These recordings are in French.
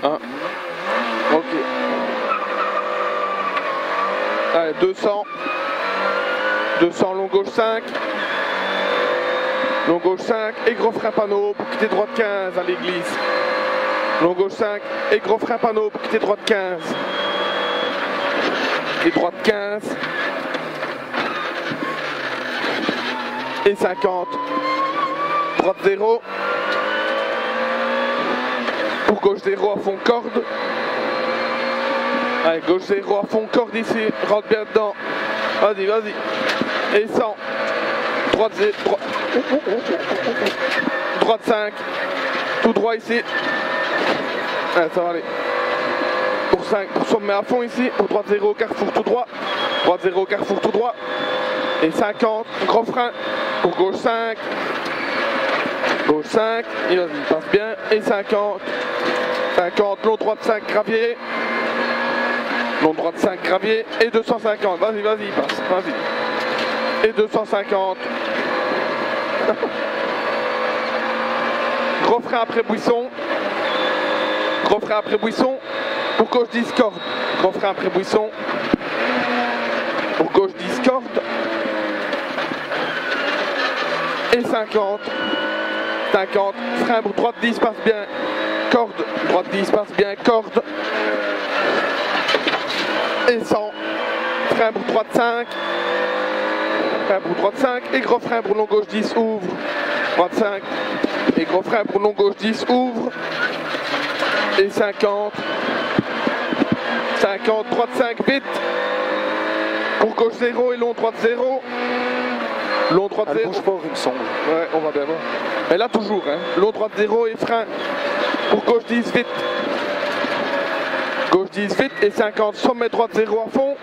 1. Ok. Allez, 200. 200, long gauche 5. Long gauche 5 et gros frein panneau pour quitter droite 15 à l'église. Long gauche 5 et gros frein panneau pour quitter droite 15. Et droite 15. Et 50. Droite 0. Pour gauche 0 à fond corde. Allez, gauche 0 à fond corde ici. Rentre bien dedans. Vas-y, vas-y. Et 100. Droite 0. Droite 5. Tout droit ici. Allez, ça va aller. Pour 5, pour sommet à fond ici. Pour droite 0, carrefour tout droit. Droite 0, carrefour tout droit. Et 50. Gros frein. Pour gauche 5. Gauche 5. Et vas-y, passe bien. Et 50. 50. Long droite 5, gravier. Long droite 5, gravier. Et 250. Vas-y, vas-y, passe. Vas-y. Et 250. Gros frein après buisson. Gros frein après buisson. Pour gauche 10 cordes. Gros frein après buisson. Pour gauche 10 cordes. Et 50. 50. Frein pour droite 10 passe bien. Corde. Droite 10 passe bien. Corde. Et 100. Frein pour droite 5. Frein pour droite 5. Et gros frein pour long gauche 10 ouvre. Droite 5. Et gros frein pour long gauche 10 ouvre. Et 50. 50. Droite 5 vite. Pour gauche 0 et long droite 0. Long droite 0. Bouge pas, il me semble. Ouais, on va bien voir. Mais là toujours, hein. Long droite 0 et frein. Pour gauche 10 vite. Gauche 10 vite et 50. Sommet droite 0 à fond.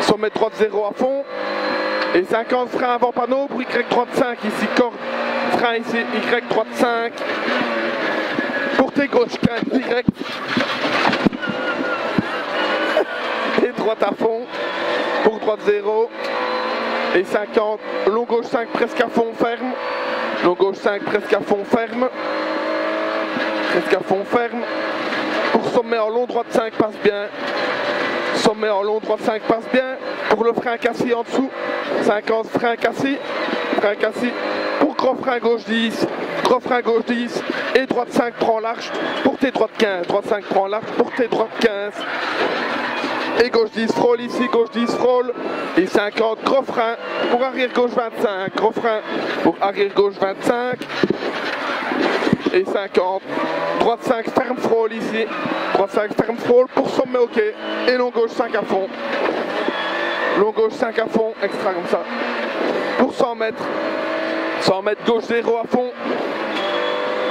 Sommet droite 0 à fond. Et 50 frein avant panneau pour Y droite 5 ici. Corde. Frein ici. Y droite 5. Pour tes gauche 15 direct. Et droite à fond. Pour droite 0. Et 50. Long gauche 5 presque à fond ferme. Long gauche 5 presque à fond ferme. Presque à fond ferme. Pour sommet en long droite 5 passe bien. Sommet en long droite 5 passe bien. Pour le frein cassé en dessous. 50 frein cassé. Frein cassé. Pour gros frein gauche 10. Gros frein gauche 10. Et droite 5 prend large. Pour tes droite 15. Droite 5 prend large. Pour tes droite 15. Et gauche 10 frôle ici. Gauche 10 frôle. Et 50 gros frein. Pour arrière gauche 25. Gros frein. Pour arrière gauche 25. Et 50. Droite 5 ferme frôle ici. Droite 5 ferme frôle pour sommet ok. Et long gauche 5 à fond. Long gauche 5 à fond. Extra comme ça. Pour 100 mètres. 100 mètres gauche 0 à fond.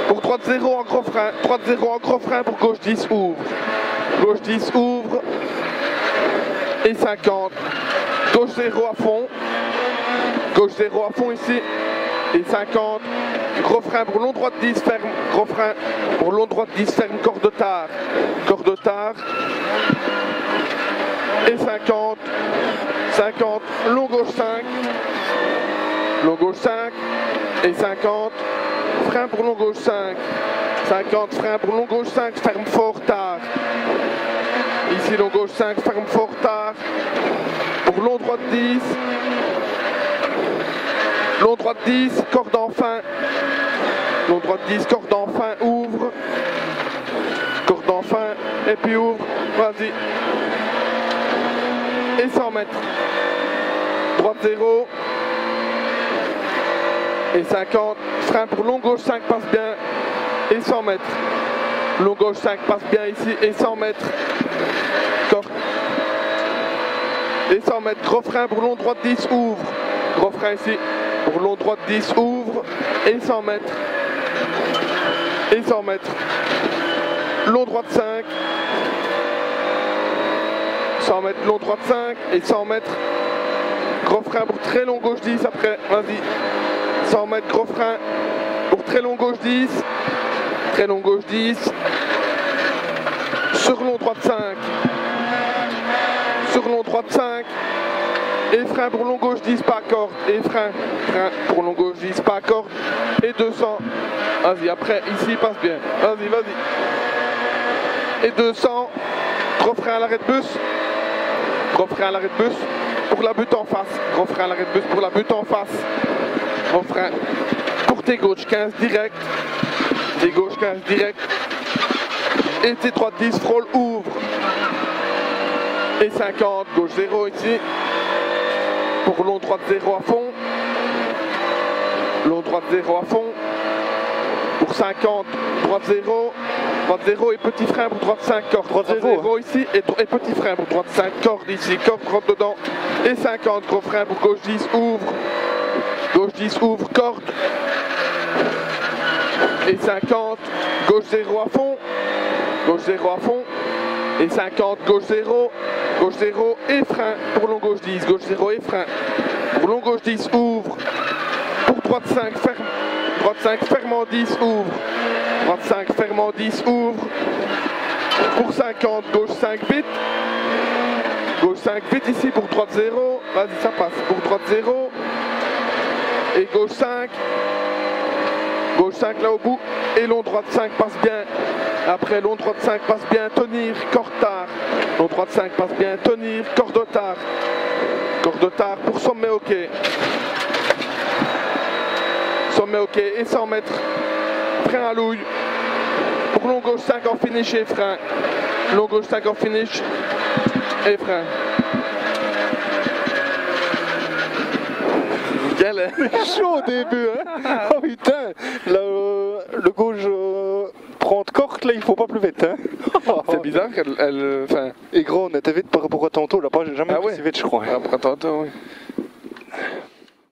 Pour droite 0 en gros frein. Droite 0 en gros frein pour gauche 10 ouvre. Gauche 10 ouvre. Et 50. Gauche 0 à fond. Gauche 0 à fond ici. Et 50. Gros frein pour long droite 10 ferme. Gros frein pour long droite 10 ferme. Corde tard. Corde tard. Et 50. 50. Long gauche 5. Long gauche 5. Et 50. Frein pour long gauche 5. 50. Frein pour long gauche 5. Ferme fort tard. Ici long gauche 5. Ferme fort tard. Pour long droite 10. Long droite 10, corde en fin. Long droite 10, corde en fin, ouvre. Corde en fin, et puis ouvre. Vas-y. Et 100 mètres. Droite 0. Et 50. Frein pour long gauche 5 passe bien. Et 100 mètres. Long gauche 5 passe bien ici. Et 100 mètres. Corde. Et 100 mètres. Gros frein pour long droite 10, ouvre. Gros frein ici. Pour long droite 10 ouvre et 100 mètres. Et 100 mètres. Long droite 5. 100 mètres long droite 5 et 100 mètres. Gros frein pour très long gauche 10 après. Vas-y. 100 mètres gros frein pour très long gauche 10. Très long gauche 10. Sur long droite 5. Sur long droite 5. Et frein pour long gauche 10 pas corde. Et frein pour long gauche 10 pas corde. Et 200. Vas-y, après, ici, passe bien. Vas-y, vas-y. et 200. Gros frein à l'arrêt de bus. Gros frein à l'arrêt de bus pour la butte en face. Gros frein à l'arrêt de bus pour la butte en face. Gros frein pour tes gauche 15 direct. Tes gauche 15 direct. Et tes droite 10 frôle ouvre. Et 50 gauche 0 ici. Pour long droite 0 à fond. Long droite 0 à fond. Pour 50 droite 0. Droite 0 et petit frein pour droite 5 corde. Droite 0 ici et petit frein pour droite 5 corde ici. Corde rentre dedans. Et 50 gros frein pour gauche 10 ouvre. Gauche 10 ouvre corde. Et 50 gauche 0 à fond. Gauche 0 à fond. Et 50 gauche 0. Gauche 0 et frein pour long gauche 10. Gauche 0 et frein. Pour long gauche 10 ouvre. Pour droite 5 ferme. Droite 5 ferme en 10 ouvre. Droite 5 ferme en 10 ouvre. Pour 50 gauche 5 vite. Gauche 5 vite ici pour droite 0. Vas-y ça passe. Pour droite 0. Et gauche 5. Gauche 5 là au bout. Et long droite 5 passe bien. Après long droite 5 passe bien. Tenir. Corde tard. Long droite 5 passe bien. Tenir. Corde tard. Corde tard pour sommet ok. Sommet ok. Et 100 mètres. Frein à louille. Pour long gauche 5 en finish et frein. Long gauche 5 en finish et frein. Nickel, hein? C'est chaud au début, hein. Oh putain, le gauche 30 cordes, là, il faut pas plus vite, hein. C'est bizarre qu'elle... Et gros, on était vite par rapport à tantôt, là, pas jamais ah ouais. si vite, je crois. Par rapport à tantôt, oui.